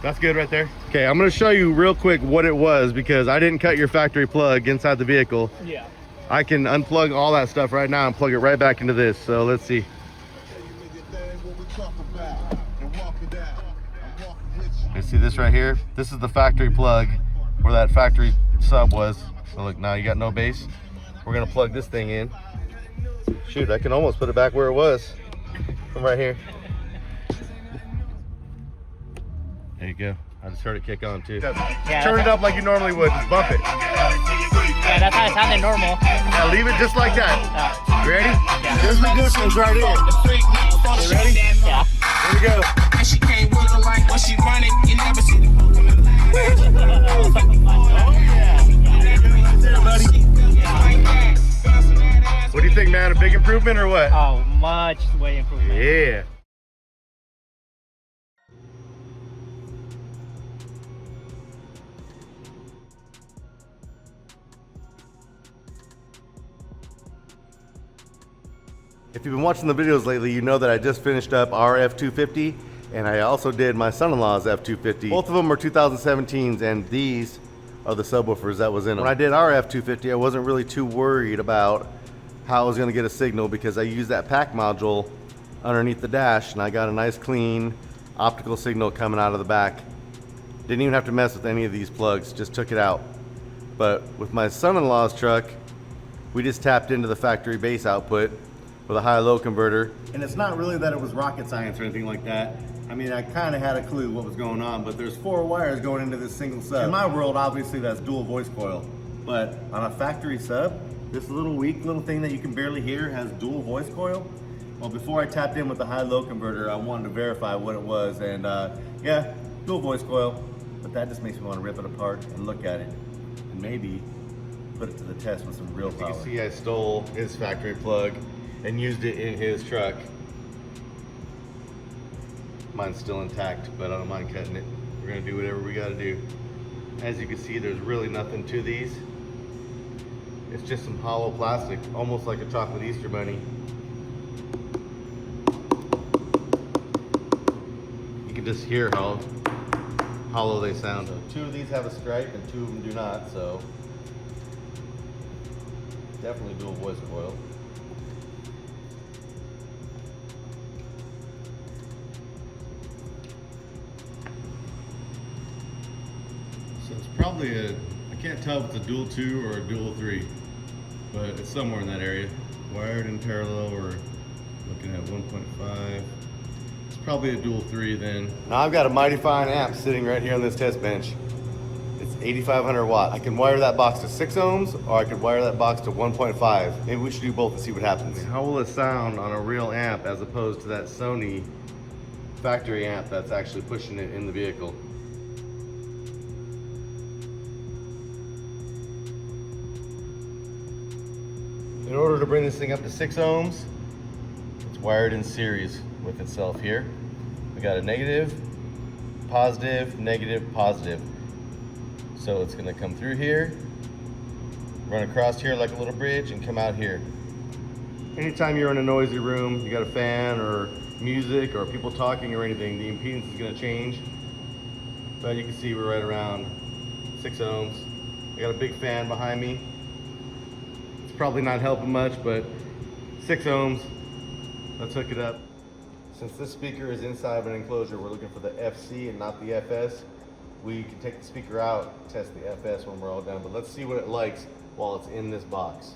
That's good right there. Okay, I'm gonna show you real quick what it was because I didn't cut your factory plug inside the vehicle. Yeah. I can unplug all that stuff right now and plug it right back into this. So let's see. You see this right here? This is the factory plug where that factory sub was. So look, now you got no base. We're gonna plug this thing in. Shoot, I can almost put it back where it was from right here. There you go. I just heard it kick on too. Yeah, turn it up like you normally would. Just bump it. Yeah, that's how it sounded normal. Now leave it just like that. You ready? Yeah. There's the distance right here. You ready? Yeah. Here we go. She can't wiggle like when she run it. You never see the What do you think, man? A big improvement or what? Oh, much way improvement. Yeah. If you've been watching the videos lately, you know that I just finished up our F250 and I also did my son-in-law's F250. Both of them are 2017s and these are the subwoofers that was in them. When I did our F250, I wasn't really too worried about how I was gonna get a signal because I used that pack module underneath the dash and I got a nice clean optical signal coming out of the back. Didn't even have to mess with any of these plugs, just took it out. But with my son-in-law's truck, we just tapped into the factory base output with a high-low converter. And it's not really that it was rocket science or anything like that. I mean, I kind of had a clue what was going on, but there's 4 wires going into this single sub. In my world, obviously that's dual voice coil. But on a factory sub, this little weak little thing that you can barely hear has dual voice coil. Well, before I tapped in with the high-low converter, I wanted to verify what it was. And yeah, dual voice coil. But that just makes me want to rip it apart and look at it. And maybe put it to the test with some real power. You can see I stole his factory plug and used it in his truck. Mine's still intact, but I don't mind cutting it. We're gonna do whatever we gotta do. As you can see, there's really nothing to these. It's just some hollow plastic, almost like a chocolate Easter bunny. You can just hear how hollow they sound. So 2 of these have a stripe and 2 of them do not, so definitely dual voice coil. Probably I can't tell if it's a dual 2 or a dual 3, but it's somewhere in that area. Wired in parallel, or looking at 1.5. It's probably a dual 3 then. Now I've got a mighty fine amp sitting right here on this test bench. It's 8,500 watts. I can wire that box to 6 ohms, or I could wire that box to 1.5. Maybe we should do both and see what happens. How will it sound on a real amp as opposed to that Sony factory amp that's actually pushing it in the vehicle? In order to bring this thing up to 6 ohms, it's wired in series with itself here. We got a negative, positive, negative, positive. So it's gonna come through here, run across here like a little bridge, and come out here. Anytime you're in a noisy room, you got a fan or music or people talking or anything, the impedance is gonna change. But you can see we're right around 6 ohms. I got a big fan behind me. Probably not helping much, but 6 ohms. Let's hook it up. Since this speaker is inside of an enclosure, we're looking for the FC and not the FS. We can take the speaker out, test the FS when we're all done, but let's see what it likes while it's in this box.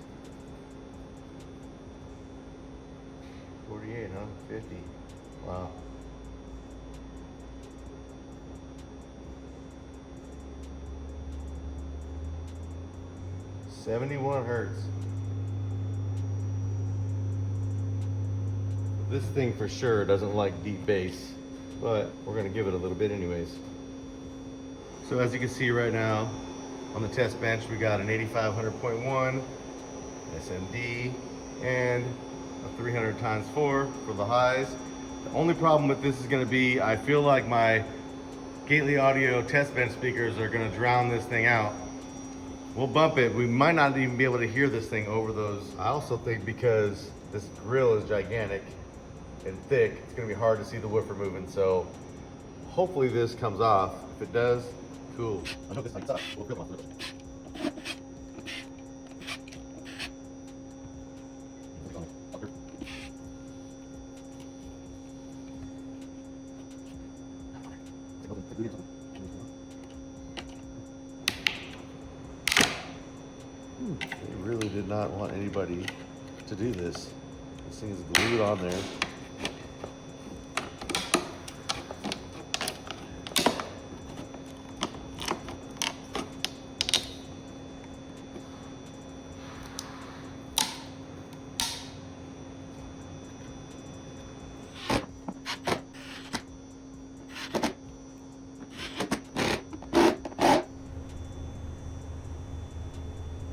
48, huh? 50. Wow. .71 hertz. This thing for sure doesn't like deep bass, but we're gonna give it a little bit anyways. So as you can see right now, on the test bench, we got an 8500.1 SMD and a 300 times 4 for the highs. The only problem with this is gonna be, I feel like my Gately Audio test bench speakers are gonna drown this thing out. We'll bump it. We might not even be able to hear this thing over those. I also think because this grill is gigantic and thick, it's gonna be hard to see the woofer moving. So hopefully this comes off. If it does, cool. I know this lights up. We'll feel it. They really did not want anybody to do this. This thing is glued on there.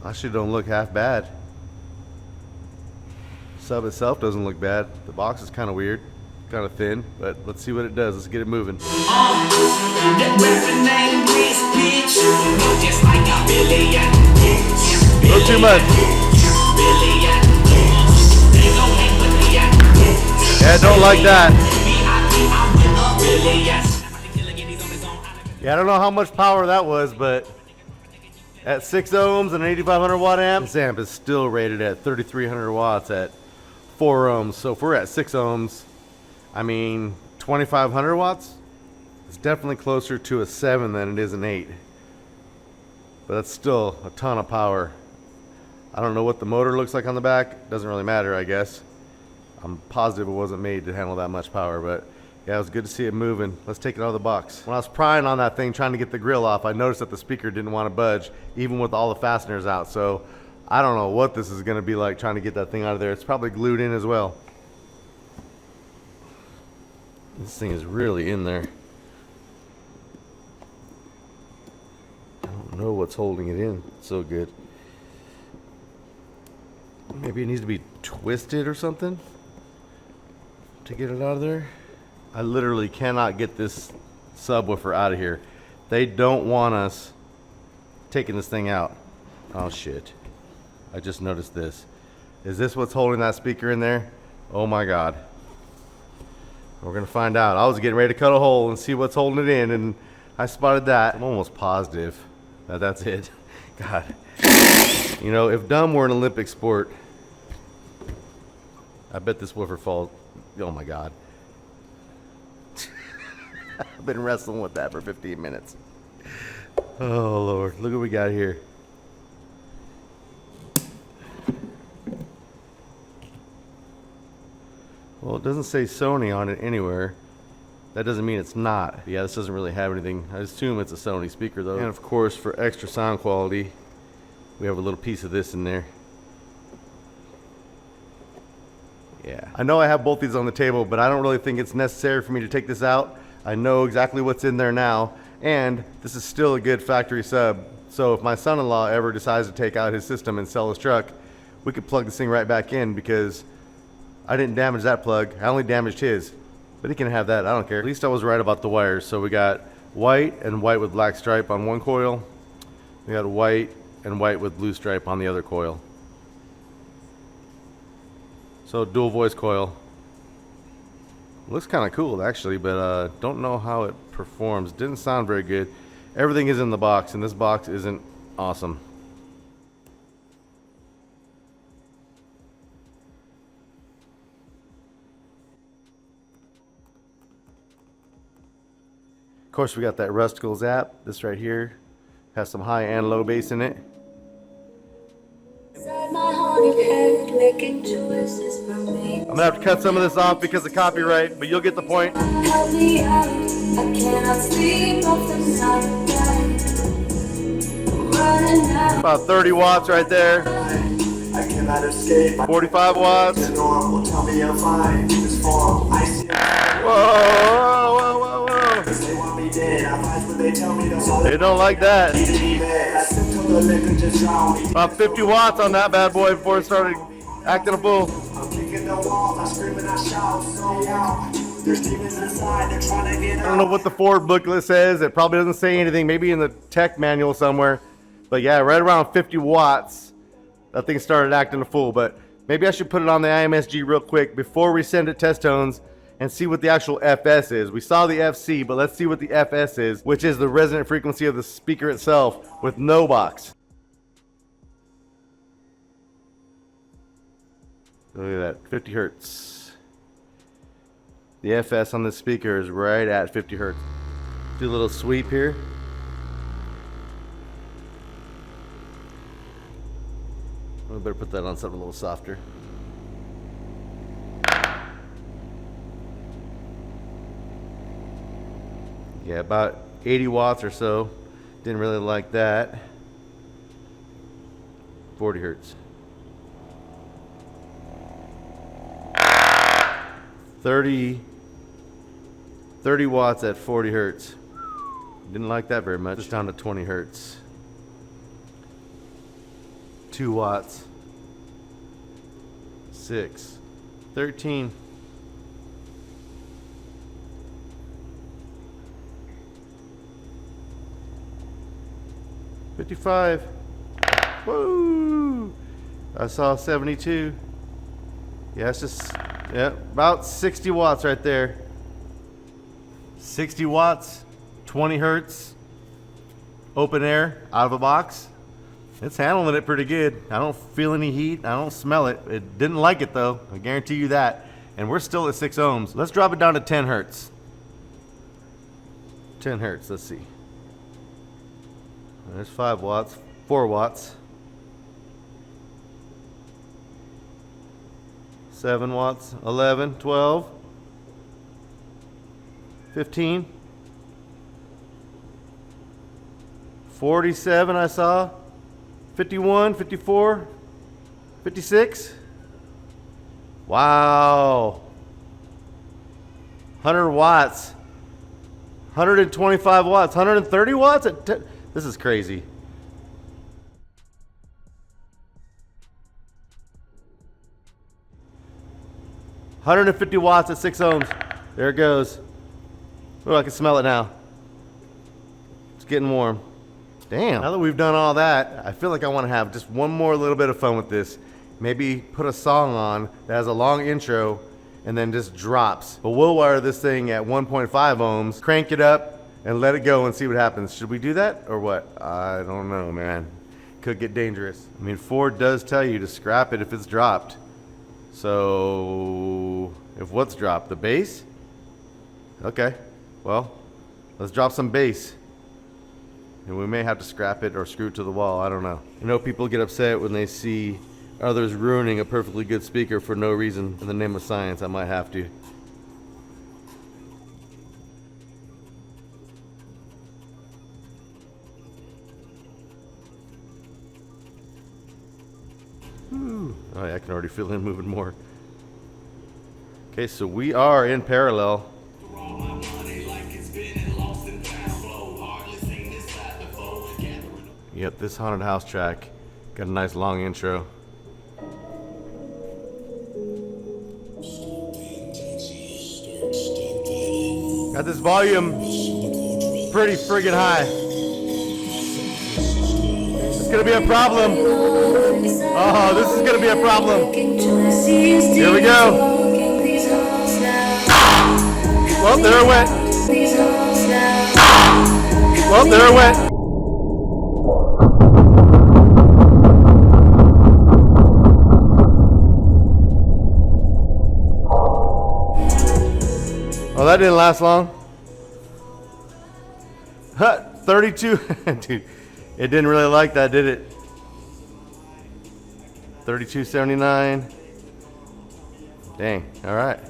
Actually don't look half bad. Sub itself doesn't look bad. The box is kind of weird, kind of thin, but let's see what it does. Let's get it moving. Not too much. Yeah, I don't like that. Yeah, I don't know how much power that was, but at 6 ohms and an 8500 watt amp, this amp is still rated at 3300 watts at 4 ohms. So if we're at 6 ohms, I mean 2500 watts, it's definitely closer to a 7 than it is an 8. But that's still a ton of power. I don't know what the motor looks like on the back. Doesn't really matter, I guess. I'm positive it wasn't made to handle that much power, but yeah, it was good to see it moving. Let's take it out of the box. When I was prying on that thing, trying to get the grill off, I noticed that the speaker didn't want to budge, even with all the fasteners out. So I don't know what this is going to be like trying to get that thing out of there. It's probably glued in as well. This thing is really in there. I don't know what's holding it in so good. Maybe it needs to be twisted or something to get it out of there. I literally cannot get this subwoofer out of here. They don't want us taking this thing out. Oh shit. I just noticed this. Is this what's holding that speaker in there? Oh my God. We're gonna find out. I was getting ready to cut a hole and see what's holding it in, and I spotted that. I'm almost positive that that's it. God. You know, if dumb were an Olympic sport, I bet this woofer falls. Oh my God. I've been wrestling with that for 15 minutes. Oh Lord, look what we got here. Well, it doesn't say Sony on it anywhere. That doesn't mean it's not. Yeah, this doesn't really have anything. I assume it's a Sony speaker though. And of course, for extra sound quality, we have a little piece of this in there. Yeah. I know I have both these on the table, but I don't really think it's necessary for me to take this out. I know exactly what's in there now, and this is still a good factory sub. So if my son-in-law ever decides to take out his system and sell his truck, we could plug this thing right back in, because I didn't damage that plug. I only damaged his, but he can have that. I don't care. At least I was right about the wires. So we got white and white with black stripe on one coil. We got white and white with blue stripe on the other coil. So dual voice coil. Looks kind of cool actually, but don't know how it performs. Didn't sound very good. Everything is in the box, and this box isn't awesome. Of course, we got that Rusticles app. This right here has some high and low bass in it. I'm gonna have to cut some of this off because of copyright, but you'll get the point. About 30 watts right there. 45 watts. Whoa, whoa, whoa, whoa, whoa. They don't like that. About 50 watts on that bad boy before it started acting a fool. I don't know what the Ford booklet says. It probably doesn't say anything. Maybe in the tech manual somewhere. But yeah, right around 50 watts, that thing started acting a fool. But maybe I should put it on the IMSG real quick before we send it test tones and see what the actual FS is. We saw the FC, but let's see what the FS is, which is the resonant frequency of the speaker itself with no box. Look at that, 50 hertz. The FS on this speaker is right at 50 hertz. Do a little sweep here. I better put that on something a little softer. Yeah, about 80 watts or so. Didn't really like that. 40 hertz. 30 watts at 40 hertz. Didn't like that very much. Just down to 20 hertz. 2 watts. 6. 13. 55. Woo! I saw 72. Yeah, it's just, yeah, about 60 watts right there. 60 watts, 20 hertz, open air, out of the box. It's handling it pretty good. I don't feel any heat. I don't smell it. It didn't like it though. I guarantee you that. And we're still at 6 ohms. Let's drop it down to 10 hertz. 10 hertz, let's see. There's 5 watts, 4 watts. 7 watts, 11, 12, 15, 47 I saw, 51, 54, 56. Wow. 100 watts, 125 watts, 130 watts? This is crazy. $150 watts at 6 ohms. There it goes. Oh, I can smell it now. It's getting warm. Damn. Now that we've done all that, I feel like I want to have just one more little bit of fun with this. Maybe put a song on that has a long intro and then just drops. But we'll wire this thing at 1.5 ohms, crank it up, and let it go and see what happens. Should we do that or what? I don't know, man. Could get dangerous. I mean, Ford does tell you to scrap it if it's dropped. So, if what's dropped? The bass? Okay, well, let's drop some bass. And we may have to scrap it or screw it to the wall, I don't know. I know people get upset when they see others ruining a perfectly good speaker for no reason. In the name of science, I might have to. Oh yeah, I can already feel him moving more. Okay, so we are in parallel. Yep, this haunted house track got a nice long intro. Got this volume pretty friggin' high. It's gonna be a problem. Oh, this is gonna be a problem. Here we go. Well, there it went. Well, there it went. Oh, that didn't last long. 32. Dude, it didn't really like that, did it? 32.79. Dang, all right.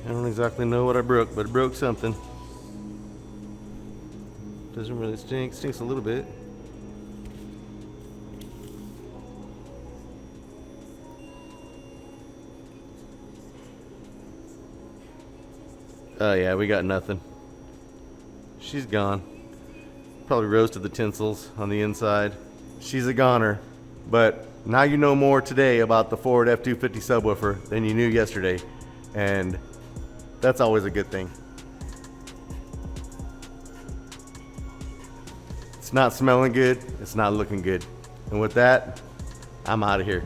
I don't exactly know what I broke, but it broke something. Doesn't really stink. Stinks a little bit. Oh yeah, we got nothing. She's gone. Probably roasted the tinsels on the inside. She's a goner. But now you know more today about the Ford F250 subwoofer than you knew yesterday. And that's always a good thing. It's not smelling good. It's not looking good. And with that, I'm out of here.